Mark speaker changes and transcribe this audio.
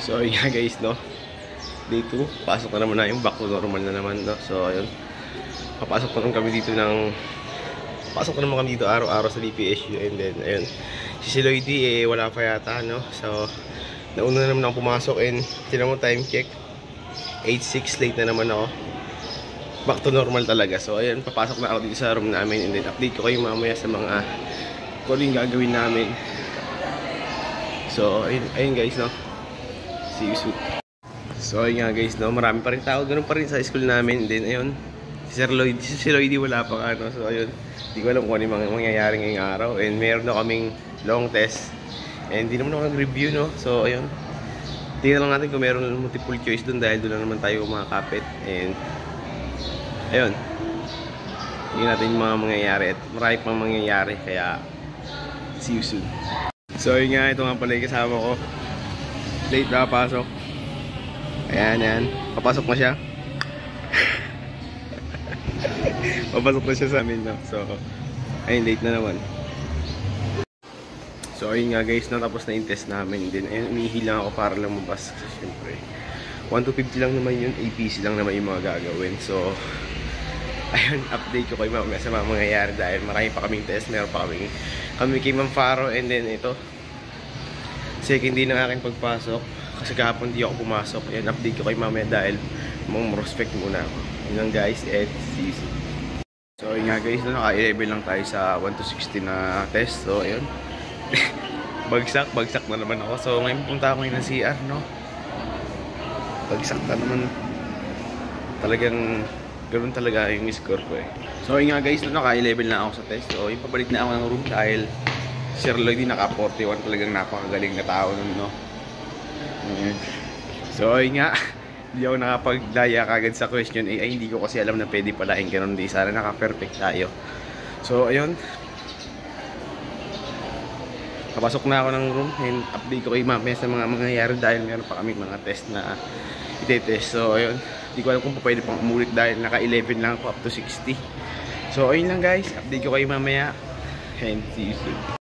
Speaker 1: So ayun nga guys, no, day 2, pasok na naman na yung back to normal na naman, no. So ayun, papasok na naman kami dito araw-araw sa DPSU. And then ayun, si Lloydie wala pa yata, no. So nauna na naman ako pumasok, and tinan mo time check, 8:06, late na naman ako. Back to normal talaga. So ayun, papasok na ako dito sa room namin, and then update ko kayo mamaya sa mga kung ano yung gagawin namin. So ayun guys, no, see you soon. So ayun nga guys, no, marami pa rin tao, ganun pa rin sa school namin. And then ayun, si Lloydie wala pa, ano. So ayun, hindi ko alam kung ano yung mangyayari ngayong araw. And meron na kaming long test, and hindi naman ako nag-review, no. So ayun, tingnan lang natin kung meron multiple choice dun, dahil doon na naman tayo makakapit. And ayun, tingnan natin yung mga mangyayari, at marami pang mangyayari, kaya see you soon. So yun nga, ito nga pala yung kasama ko, late na pasok. Ayan, papasok na siya. Papasok na siya sa amin, no? So ayun, late na naman. So ayun nga guys, natapos na yung test namin. Then ayun, umihi lang ako para lang mabas, kasi syempre 1 to 50 lang naman yun, APC lang naman yung mga gagawin. So ayun, update ko kayo mamaya sa mga mangyayari, dahil marami pa kaming test. Meron pa kami kay Ma'am Faro, and then ito, second day ng aking pagpasok, kasi kahapon di ako pumasok. Ayun, update ko kayo mamaya, dahil mag-prospect muna ako. Yun lang guys, and see you soon. So ayun nga guys, naka-11 lang tayo sa 1 to 60 na test. So ayun, bagsak na naman ako. So ngayon punta ako ng CR, no. Bagsak na naman. Talagang ganoon talaga yung score ko, eh. So ayun nga guys, naka-11 na ako sa test. So yung pabalik na ako ng room, dahil Sir Lloydie naka-41, talagang napakagaling na tao nun, no. So ayun nga, hindi ako nakapagdaya kagad sa question A. Ay, hindi ko kasi alam na pwede pala yung ganun. Di sana naka-perfect tayo. So ayun, kapasok na ako ng room, and update ko kayo mamaya sa mga mangyayari, dahil meron pa kami mga test na itetest. So ayun, hindi ko alam kung pwede pang umulit, dahil naka-11 lang ako up to 60. So ayun lang guys, update ko kayo mamaya, and see you soon.